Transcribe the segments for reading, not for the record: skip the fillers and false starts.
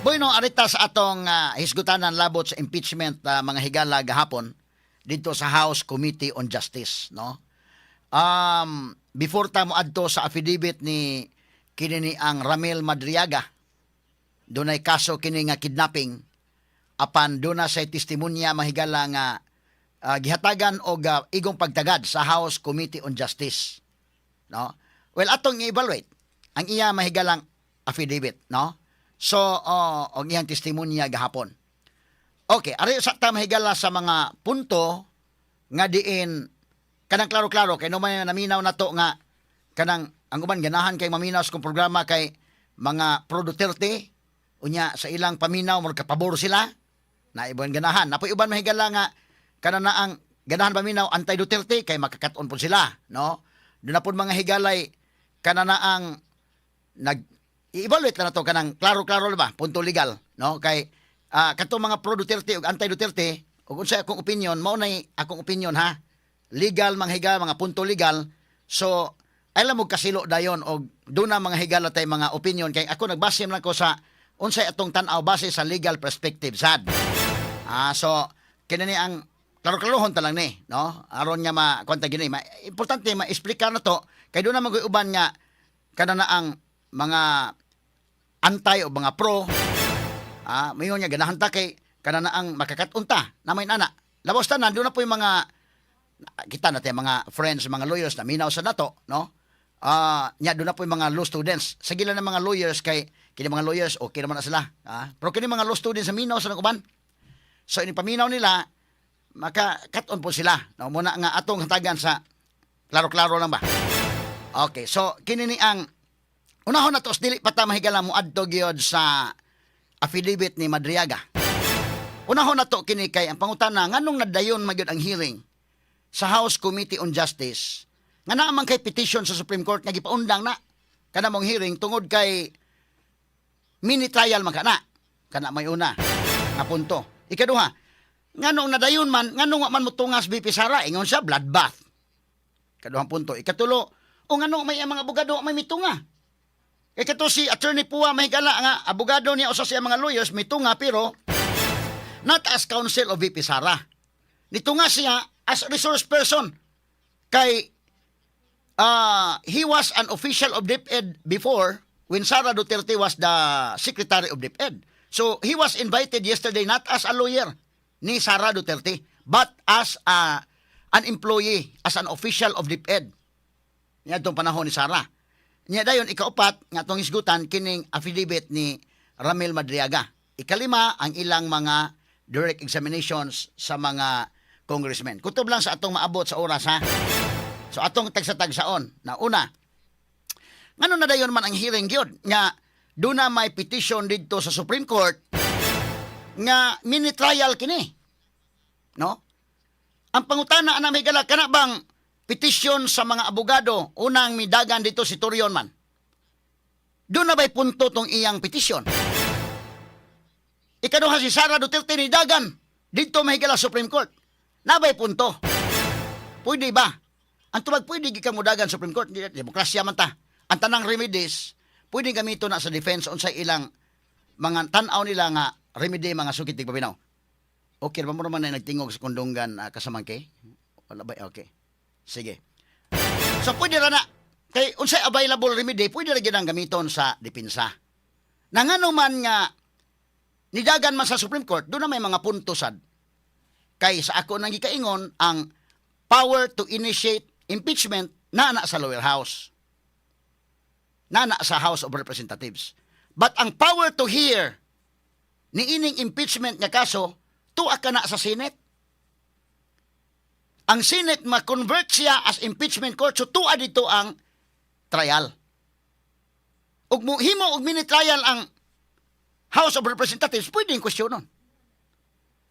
Bueno, arita sa atong hisgutanan labot sa impeachment mga higala gahapon dito sa House Committee on Justice, no? Before ta mo adto sa affidavit ni kini ni ang Ramil Madriaga, dunay kaso kini nga kidnapping apan duna say testimonya mahigala nga gihatagan og igong pagtagad sa House Committee on Justice, no? Well, atong i-evaluate ang iya mahigalang affidavit, no? So, og iyang testimonya gahapon. Okay, ari sa ta mahigala sa mga punto nga diin kanang klaro-klaro kay no may naminaw nato nga kanang ang uban ganahan kay maminaw sa kong programa kay mga pro Duterte unya sa ilang paminaw mo kapabor sila na ibang ganahan. Napoy uban mahigala nga kana na ang ganahan paminaw anti Duterte kay makakaton po sila, no? Doon na po mga higalay kana na ang i-evaluate na to kanang klaro-klaro ba punto legal, no? Kay kato mga pro Duterte ug anti Duterte ug unsay akong opinion mao nay akong opinion ha. Legal mga higal mga punto legal. So alam mo kasilo dayon og duna mga higala tay mga opinion kay ako nagbase man ko sa unsay atong tan-aw base sa legal perspective sad. So kinani ang klaro-klarohon ta lang ni, no? Aron nga makwanta gini, importante ma-explicar na to kay duna mag-uban nga kana na ang mga antay o mga pro, mayon niya ganahan ta kay kana na ang makakatunta na may nana. Labos tanan doon na po yung mga kita natin mga friends, mga lawyers na minaw sa nato, no? Nya doon na po yung mga law students. Sa gila ng mga lawyers kay kini mga lawyers okay naman na sila. Pero kini mga law students sa minaw sa nakuban. So ini paminaw nila maka-cut on po sila. No, muna nga atong hatagan sa klaro-klaro lang ba. Okay, so kini ni ang unahon na to, dili pa ta mahigala mo adto gyud sa affidavit ni Madriaga. Unahon na to kini kay ang pangutana nganong nadayon magyud ang hearing sa House Committee on Justice. Nga naman kay petition sa Supreme Court nga gipaundang na kana mong hearing tungod kay mini trial man kana may una nga punto. Ikaduha, nganong nadayon man nganong wa man motungas BP Sara ingon siya bloodbath. Kaduhang punto. Ikatulo, o nganong may mga abogado may mitunga. Kaya kato si Attorney Pua mahigala nga abogado niya usa siya mga lawyers mitunga pero not as counsel of VP Sara. Nitunga siya as resource person kay he was an official of DepEd before when Sara Duterte was the secretary of DepEd. So he was invited yesterday not as a lawyer ni Sara Duterte but as an employee, as an official of DepEd. Niya itong panahon ni Sara. Nya dayon ikaupat nga atong isgutan kining affidavit ni Ramil Madriaga. Ikalima ang ilang mga direct examinations sa mga congressmen. Kutob lang sa atong maabot sa oras ha. So atong tagsa-tagsaon na una. Ngano na dayon man ang hearing gyud nga duna may petition didto sa Supreme Court nga mini trial kini. No? Ang pangutana ana may gala kana bang petition sa mga abogado, unang midagan dito si Torion man. Doon na ba'y punto tong iyang petition? Ikaduha si Sara Duterte ni dagan dito mahigala Supreme Court. Nabay punto. Pwede ba? Ang tubag pwede gikang mudagan Supreme Court, demokrasya man ta. Ang tanang remedies, pwede gamito na sa defense unsay ilang mga tan-aw nila nga remedy mga sukit tigpabinaw. Okay, ba mo naman na nagtingog sa kondongan kasamang kay? Wala ba? Okay. Sige. So pwede ra na kay unsay available remedy pwede ra gyud ang gamiton sa depensa. Nangano man nga nidagan man sa Supreme Court do na may mga punto sad. Kay sa ako nang gikaingon ang power to initiate impeachment na sa lower house. Na sa House of Representatives. But ang power to hear ni ining impeachment nga kaso tuwa ka na sa Senate. Ang Senate ma-convert siya as impeachment court so tuwa dito ang trial. Ug himo og mini trial ang House of Representatives pwedeng questionon.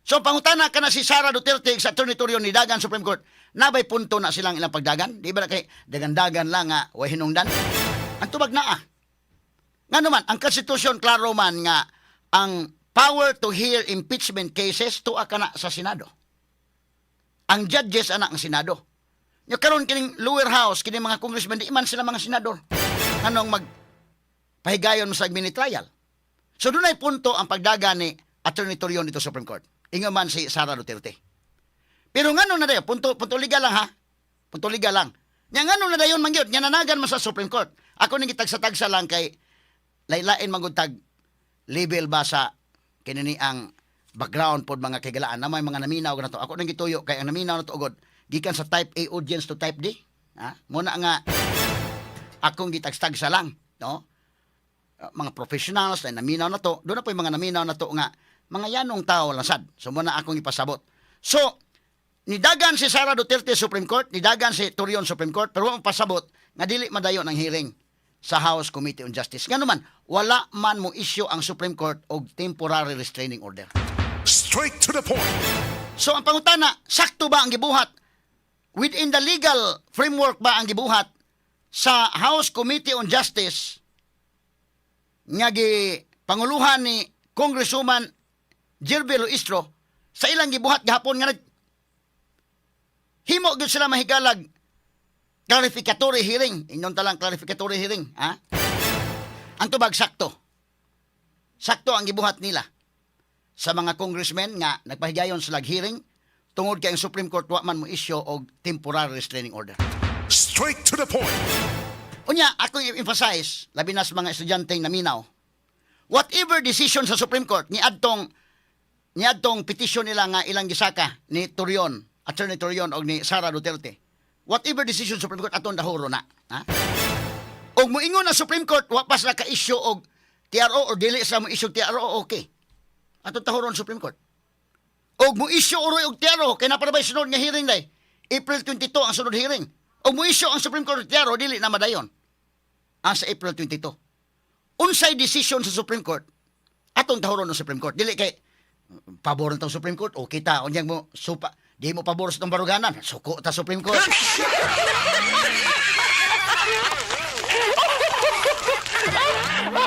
So pangutana ka na si Sara Duterte sa Attorney Torion ni dagan Supreme Court, nabay punto na silang ilang pagdagan? Di ba kay dagan-dagan lang nga way hinungdan? Ang tubag naa. Nga naman, ang konstitusyon klaro man nga ang power to hear impeachment cases tuwa ka na sa Senado. Ang judges anak ng Senado. Yung karon kining lower house, kining mga congressmen, di man sila mga senador. Anong pahigayon mo sa mini trial? So dunay punto ang pagdaga ni Attorney Torion dito sa Supreme Court. Ingon man si Sara Duterte. Pero ngano na dayon, punto legal lang ha. Punto legal lang. Nya ngano na dayon mangyod, nya nanagan man sa Supreme Court. Ako ning gitagsa-tagsa lang kay laylain magutag level ba sa kinini ang background pod mga kagalaan na may mga naminaw na to. Ako nang gituyo kay ang naminaw na to ugod gikan sa type A audience to type D. Ha? Muna nga akong gitagsa-tagsa lang, no? Mga professionals na naminaw na to, doon na po yung mga naminaw na to nga mga yanong tao lang sad. So muna akong ipasabot. So nidagan si Sara Duterte Supreme Court, nidagan si Torion Supreme Court, pero wala pasabot nga dili madayon ang hearing sa House Committee on Justice. Ngano man, wala man mo issue ang Supreme Court og temporary restraining order. Straight to the point. So ang pangutana, sakto ba ang gibuhat? Within the legal framework ba ang gibuhat sa House Committee on Justice nga panguluhan ni Congresswoman Jirbel Istro sa ilang gibuhat gahapon nga himo gyud sila mahigalag clarificatory hearing. Ingnon talang clarificatory hearing, ha? Ang tubag sakto. Sakto ang gibuhat nila sa mga congressmen nga nagpahigayon sa hearing tungod kay ang Supreme Court wa man mo issue og temporary restraining order. Straight to the point. Unya, akong emphasize, labi na sa mga estudyanteng naminaw, whatever decision sa Supreme Court, niadtong petition nila nga ilang gisaka ni Torion, Attorney Torion o ni Sara Duterte, whatever decision sa Supreme Court, atong dahuro na. Ha? Og moingon na Supreme Court, wapas na ka-issue og TRO or dili sa mo issue TRO, okay. Atong tahuron Supreme Court. Og mo issue uroy og TRO, kay naparabay sunod nga hearing day, April 22 ang sunod hearing. Og mo issue ang Supreme Court TRO, dili na madayon. Ang sa April 22. Unsay decision sa Supreme Court, atong tahuron ng Supreme Court. Dili kay, pabor ng Supreme Court, o kita, unyang mo, supa, di mo pabor sa itong baruganan, suko ta Supreme Court.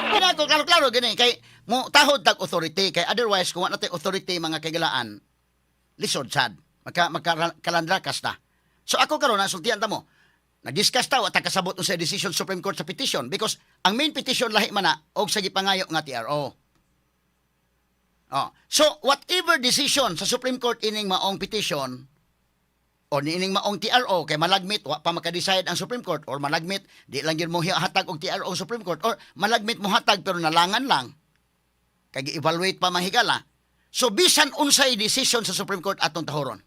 Kinato, klaro-klaro, gani, kay, mo tahod tag authority, kay otherwise, kung natin authority mga kagalaan, lisod sad, makalandrakas na. So ako karon na, sultihan ta mo, nag-discuss tayo at kasabot sa decision Supreme Court sa petition because ang main petition lahi man na og sa gipangayo nga TRO. Oh, so whatever decision sa Supreme Court ining maong petition o ining maong TRO kay malagmit wa pa maka-decide ang Supreme Court or malagmit di lang gyud mo hatag og TRO ang Supreme Court or malagmit mo hatag pero nalangan lang kay gi-evaluate pa mahigala. So bisan unsay decision sa Supreme Court atong tahuron.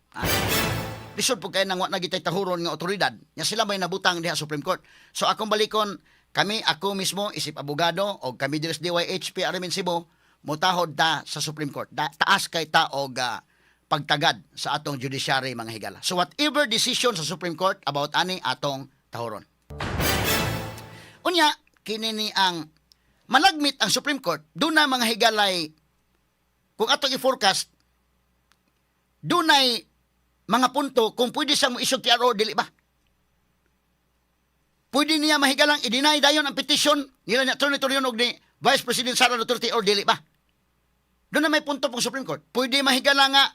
Lisod po kayo nang wa nagitay tahuron nga otoridad. Nya sila may nabutang diha Supreme Court. So akong balikon, ako mismo, isip abogado, o kami dires DYHP, Arimin Cebu, mutahod ta sa Supreme Court. Taas kay ta og pagtagad sa atong judiciary mga higala. So whatever decision sa Supreme Court about ani atong tahuron. Unya, kini ni ang malagmit ang Supreme Court, doon na mga higalay, kung atong i-forecast, dunay mga punto kung pwede sa mo isog TRO, dili ba? Pwede niya mahigalang i-deny dayon ang petition nila ni Attorney Torion og ni Vice President Sara Duterte or dili ba? Doon na may punto pong Supreme Court. Pwede mahigalang nga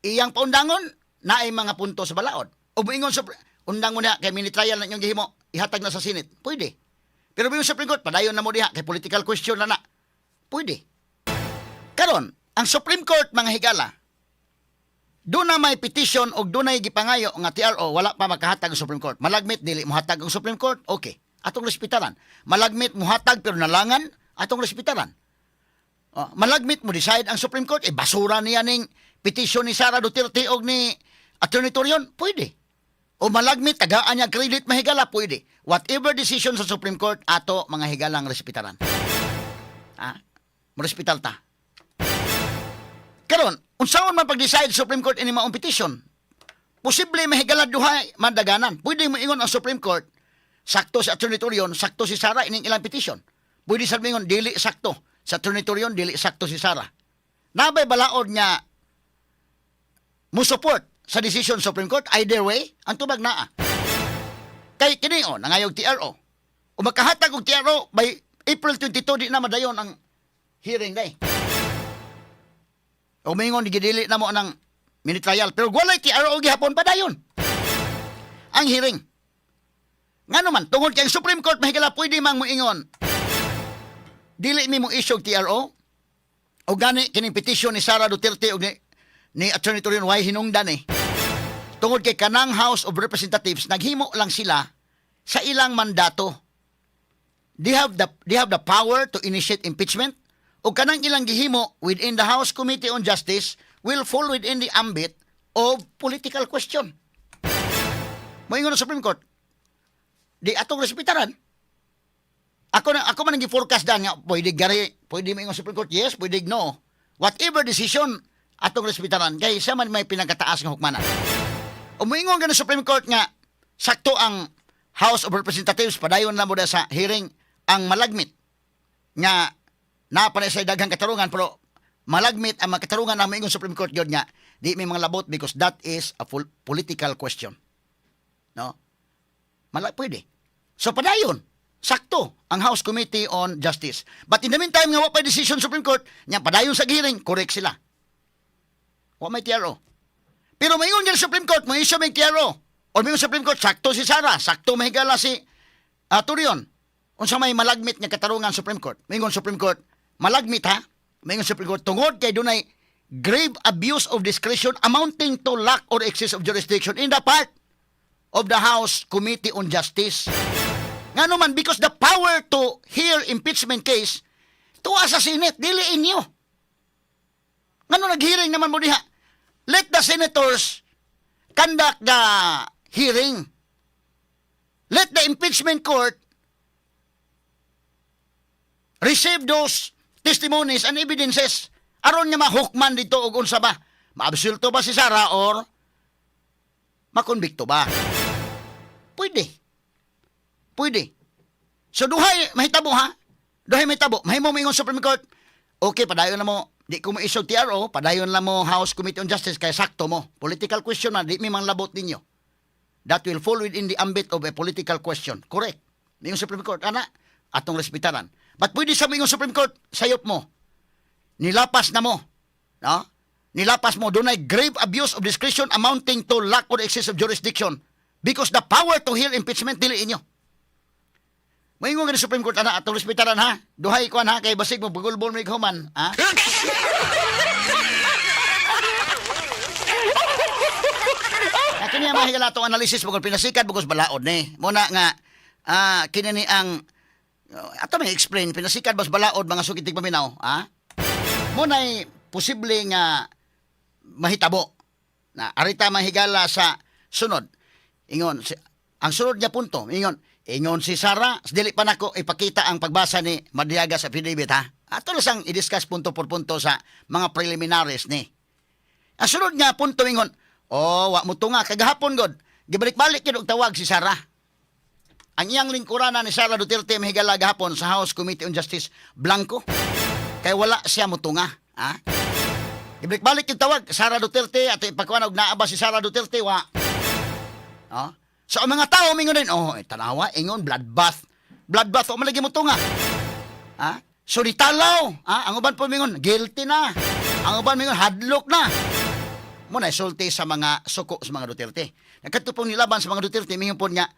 iyang paundangon na ay mga punto sa balaod. O moingon sa undangon niya kay mini trial na inyong gihimo, ihatag na sa Senate. Pwede. Pero yung Supreme Court, padayon na mo diha kay political question na. Pwede. Karon, ang Supreme Court mga higala, doon na may petition o doon na gipangayo nga TRO, wala pa makahatag ang Supreme Court. Malagmit, dili mo hatag ang Supreme Court, okay. Atong respetaran. Malagmit mo hatag pero nalangan, atong respetaran. Malagmit mo decide ang Supreme Court, basura niya ning petition ni Sara Duterte o ni Attorney Torion, pwede. O malagmit, tagaan niya credit mahigala, pwede. Whatever decision sa Supreme Court, ato mga higalang respetaran. Morespital ta. Karon, unsaon man pag-decide Supreme Court ini maong petition? Posible mahigala duhay mandaganan. Pwede mo ingon ang Supreme Court, sakto si Attorney Torion, sakto si Sara ining ilang petition. Pwede sabi ingon, dili sakto. Sa Attorney Torion, dili sakto si Sara. Nabay balaod niya mo support sa decision Supreme Court, either way, ang tubag naa. Kay kini nangayog TRO. O makahatag og TRO by April 22 di na madayon ang hearing day. O mingon digidili na mo ng mini trial pero walay TRO gihapon pa dayon. Ang hearing. Ngano man tungod kay Supreme Court mahigala pwede mang moingon. dili mi mo issue og TRO o gani kining petition ni Sara Duterte o ni Attorney Torion why hinungdan tungod kay kanang House of Representatives naghimo lang sila sa ilang mandato. They have the power to initiate impeachment o kanang ilang gihimo within the House Committee on Justice will fall within the ambit of political question. Moingon sa Supreme Court, di atong respetaran. Ako man nang gi-forecast dan nga pwede moingon sa Supreme Court, yes, pwede no. Whatever decision atong respetaran kay sa man may pinagkataas nga hukmanan. O moingon sa Supreme Court nga sakto ang House of Representatives padayon na mo sa hearing ang malagmit nga napanay sa daghang katarungan pero malagmit ang mga katarungan ang moingon Supreme Court gyud nga di may mga labot because that is a political question. No? Pwede. So padayon, sakto ang House Committee on Justice. But in the meantime nga wa pa decision Supreme Court, nya padayon sa hearing, correct sila. Wa may TRO. Pero moingon gyud Supreme Court, mo issue may TRO. O moingon Supreme Court, sakto si Sara, sakto mahigala si Turion. Unsa may malagmit nga katarungan Supreme Court. Moingon Supreme Court, malagmit ha? Moingon Supreme Court, tungod kay dunay grave abuse of discretion amounting to lack or excess of jurisdiction in the part of the House Committee on Justice. Nga naman, because the power to hear impeachment case, tuwa sa Senate, dili inyo. Nga nag-hearing naman mo diha. Let the senators conduct the hearing. Let the impeachment court receive those testimonies and evidences aron nga mahukman dito og unsa ba? Maabsulto ba si Sara or makonbikto ba? Pwede. So duhay mahitabo ha? Duhay mahitabo. Mahimo mingon Supreme Court. Okay, padayon na mo. Di ko mo issue TRO, padayon lang mo House Committee on Justice kay sakto mo. Political question na, di may manglabot ninyo. That will fall within the ambit of a political question. Correct. Mingon Supreme Court, ana, atong respetaran. But pwede sa mingon Supreme Court, sayop mo. Nilapas na mo. No? Nilapas mo. Dunay grave abuse of discretion amounting to lack or excess of jurisdiction. Because the power to hear impeachment dili inyo. Moingon nga Supreme Court ana atong respetaran ha. Duhay ko ha kay basig mo pagulbol mo human, ha? Kini ang mahigala atong analysis bugod pinasikat bugos balaod ni. Muna nga kini ni ang ato may explain pinasikat bas balaod mga sukitig paminaw, ha? Muna posible nga mahitabo na arita mahigala sa sunod. Ingon, ang sunod niya punto, ingon si Sara, dili pa nako ipakita ang pagbasa ni Madriaga sa affidavit ha. Ato na sang i-discuss punto por punto sa mga preliminaries ni. Ang sunod nga punto ingon, wa mo tunga kagahapon god. Gibalik-balik kid og tawag si Sara. Ang iyang lingkuranan ni Sara Duterte mahigala gahapon sa House Committee on Justice blanco. Kay wala siya motunga, ha? Gibalik-balik kid tawag Sara Duterte at ipagkuan og naaba si Sara Duterte wa. Oh. So ang mga tao mingon din, tanawa, ingon, bloodbath. Bloodbath, o malagi mo ito nga. Ha? So ditalaw, ang uban po mingon, guilty na. Ang uban mingon, hadlock na. Muna, isulti sa mga suko sa mga Duterte. Nagkatupong nilaban sa mga Duterte, mingon po niya,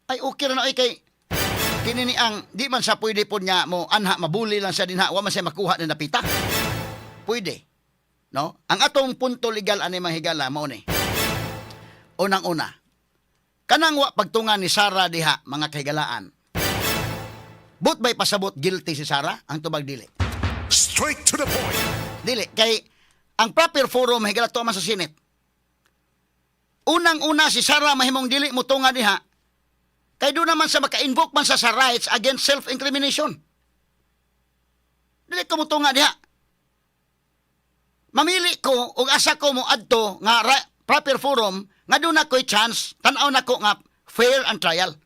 ay okay na kay kinini ang, di man sa pwede po niya mo, anha, mabuli lang sa dinha, wa man siya makuha na napita. Pwede. No? Ang atong punto legal, ani mahigala, mauni. Unang-una, kanang wa pagtungan ni Sara diha mga kahigalaan. But by pasabot guilty si Sara ang tubag dili. Straight to the point. Dili kay ang proper forum mahigala to man sa Senate. Unang-una si Sara mahimong dili mo tunga diha. Kay do naman sa maka-invoke man sa rights against self-incrimination. Dili ko mo tunga diha. Mamili ko og asa ko mo adto nga proper forum nga doon ako'y chance, tanaw na ko nga fair and trial.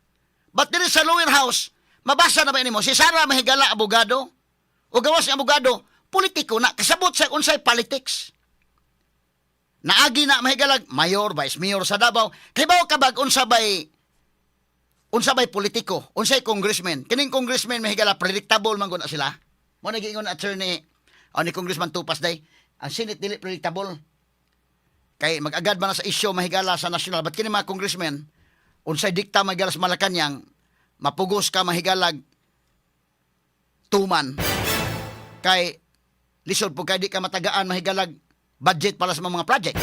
But dili sa lower house, mabasa na ba mo, si Sara mahigala abogado, o gawas ng abogado, politiko na, kasabot sa unsay politics. Naagi na mahigala, mayor, vice mayor sa Davao, kibaw kabag unsabay politiko, unsay congressman. Kining congressman mahigala, predictable man na sila. Mo nag-iingon attorney, ni Congressman Tupas day, ang Senate dili predictable. Kay mag-agad ba na sa isyo mahigala sa national. Ba't kini mga congressmen, unsay dikta mahigala sa Malacanang, mapugos ka mahigalag tuman kay lisod po kay di ka matagaan mahigalag budget para sa mga project.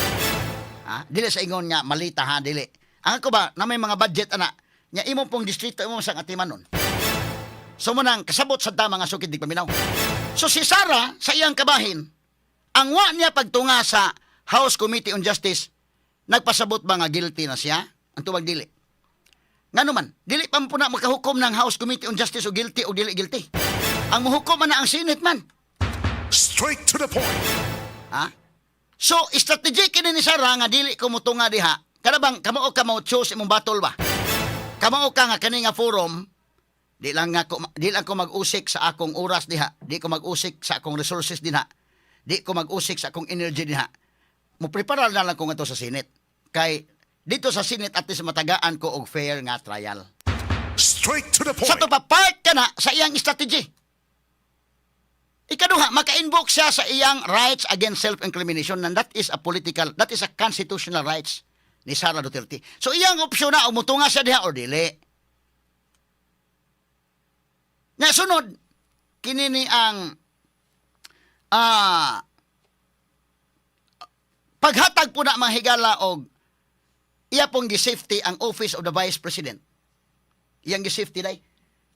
Dili sa ingon nga malita ha, dili. Ang ako ba na may mga budget ana nya imo pong distrito imo sang atimanon. So mo nang kasabot sa tama nga sukid di paminaw. So si Sara sa iyang kabahin ang wa niya pagtunga sa House Committee on Justice nagpasabot ba nga guilty na siya? Ang tubag dili. Ngano man, dili pa po na makahukom ng House Committee on Justice o guilty o dili guilty. Ang muhukom man na ang Senate man. Straight to the point. So, strategy kini ni Sara nga dili ko mutunga diha. Kada bang kamao ka mo choose imong battle ba? Kamao ka nga kani nga forum, di lang ko mag-usik sa akong oras diha, di ko mag-usik sa akong resources diha. Di ko mag-usik sa akong energy diha. Mo prepare na lang ko nga to sa Senate. Kay dito sa Senate at least matagaan ko og fair nga trial. Straight to the Sa point. to pa part ka na sa iyang strategy. Ikaduha, maka-invoke siya sa iyang rights against self-incrimination and that is a constitutional rights ni Sara Duterte. So iyang opsyon na umutunga siya diha or dili. Nga sunod, kinini ang paghatag po na mahigala og iya pong gi-safety ang Office of the Vice President. Iyang gi-safety day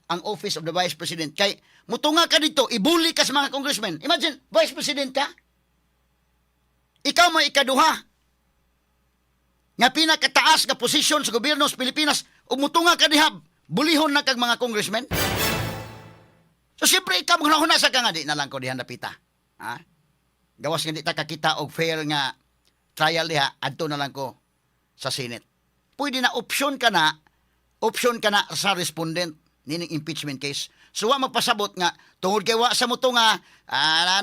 ang Office of the Vice President. Kay mutunga ka dito, ibuli ka sa mga congressmen. Imagine, Vice President ka. Ikaw mo ikaduha. Nga pinakataas nga posisyon sa gobyerno sa Pilipinas, umutunga ka diha, bulihon na kag mga congressmen. So siyempre, ikaw maghuna sa ka nga, di na lang ko diha napita. Gawas nga di ta kakita og fair nga trial diha, adto na lang ko sa Senate. Pwede na option ka na sa respondent nining impeachment case. So wa magpasabot nga tungod kay wa sa muto nga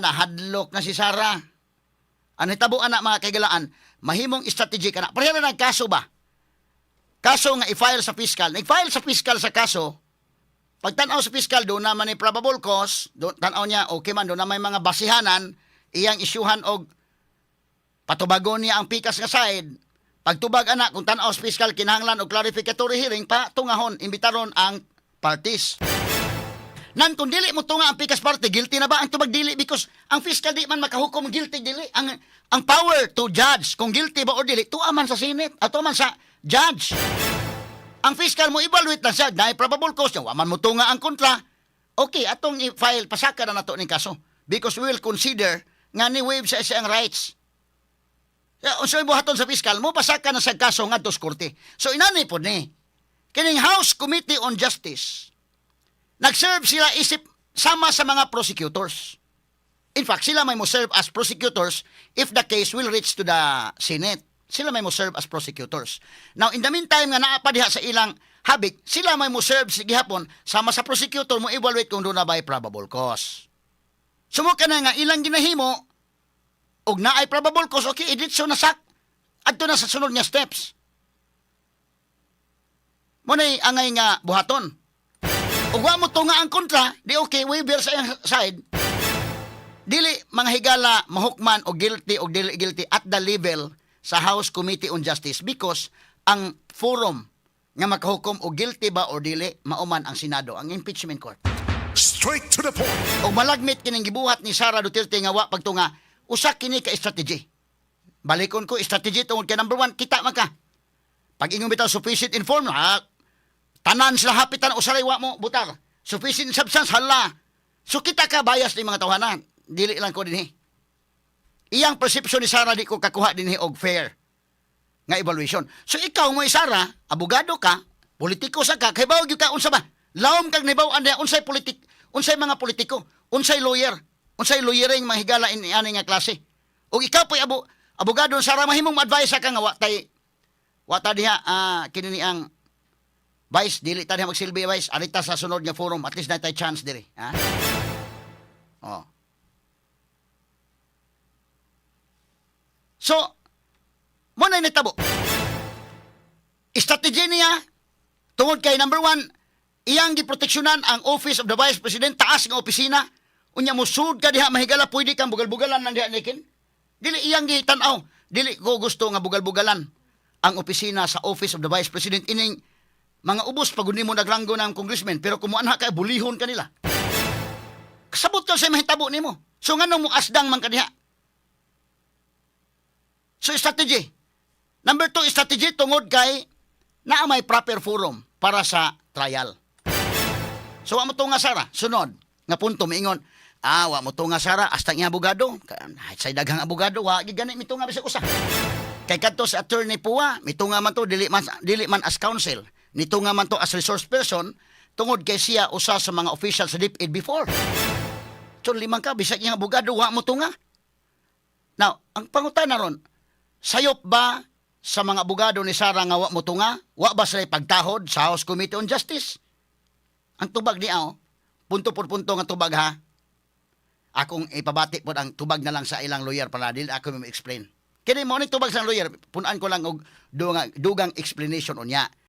nahadlok na si Sara. Ang hitabo ana mga kaigalaan, mahimong strategy ka na. Pareha na kaso ba? Kaso nga i-file sa fiscal. Nag-file sa fiscal sa kaso. Pagtanaw sa fiscal doon naman ni probable cause, tanaw niya okay man doon na may mga basihanan, iyang isyuhan og patubagon niya ang pikas nga side. Pagtubag anak kung tanaw sa fiscal kinahanglan og clarificatory hearing pa tungahon imbitaron ang parties. Nan kung dili mo tunga ang pikas party, guilty na ba ang tubag dili because ang fiscal di man makahukom guilty dili. Ang power to judge kung guilty ba or dili tuwa man sa Senate ato man sa judge. Ang fiscal mo evaluate na siya na probable cause niya, wa man mo tunga ang kontra. Okay, atong i-file pasaka na nato ning kaso because we will consider nga ni waive sa siyang rights. So ibuhaton sa fiscal mo pasaka na sa kaso ngadto sa korte. So inani pod ni kining House Committee on Justice, nag-serve sila isip sama sa mga prosecutors. In fact, sila may mo serve as prosecutors if the case will reach to the Senate. Sila may mo serve as prosecutors. Now, in the meantime nga naa pa diha sa ilang habik, sila may mo serve sa gihapon sama sa prosecutor mo evaluate kung doon na ba'y probable cause. Sumo ka na nga ilang ginahimo og naay probable cause, okay, editso na sak. Adto na sa sunod nga steps. Munay angay nga buhaton. Ug wa mo tunga ang kontra, di okay, waiver sa iyang side. Dili mga higala mahukman o guilty o dili guilty at the level sa House Committee on Justice because ang forum nga makahukom o guilty ba o dili mauman ang Senado, ang impeachment court. Straight to the point. O malagmit kining gibuhat ni Sara Duterte nga wa pagtunga, usa kini ka strategy. Balikon ko strategy tungod kay number 1, kita man ka. Pag ingong bitaw sufficient inform, tanan sila hapitan usaray wa mo butar. Sufficient substance hala. So kita ka bias ni mga tawanan. Dili lang ko dinhi. Iyang perception ni Sara di ko kakuha dinhi og fair nga evaluation. So ikaw mo Sara, abogado ka, politiko sa ka, kay bawag ka unsa ba? Lawom kag nibaw-an diha unsay unsay mga politiko, unsay lawyer, unsay lawyering mahigala ini ani nga klase. Ug ikaw po'y abogado Sara mahimong advice ka nga wa ta diha kini ni ang Vice, dili ta diha magsilbi Vice, arita sa sunod nga forum, at least na tay chance diri, ha? Oh. So, mo na nitabo. Strategy niya tungod kay number 1, iyang giproteksyonan ang Office of the Vice President, taas nga opisina. Unya mo sud ka diha mahigala, pwede kang bugal-bugalan nang diha nikin. Dili iyang gitanaw, dili ko gusto nga bugal-bugalan ang opisina sa Office of the Vice President. Ining mga ubos pag mo nagranggo ng congressman pero kumuanha ka bulihon kanila. kasabot ka sa mahitabo nimo. So nganong mo asdang man kadiha? So strategy. Number 2 strategy tungod kay naa may proper forum para sa trial. So wa mo to nga Sara, sunod nga punto miingon, wa mo to nga Sara hasta nga abogado. Say daghang abogado wa gigani mito nga bisag usa. Kay kadto sa attorney Puwa, mitunga man to dili man as counsel. Nitunga man to as resource person tungod kay siya usa sa mga official sa DepEd before. So limang ka bisag nga abogado wa mo to nga. Now, ang pangutana ron, sayop ba sa mga abogado ni Sara nga wa mo to nga? Wa ba sila pagtahod sa House Committee on Justice? Ang tubag ni punto por punto nga tubag ha. Akong ipabati po ang tubag na lang sa ilang lawyer para dili ako mo explain. Kini mo ni tubag sa lawyer, punan ko lang og dugang explanation unya.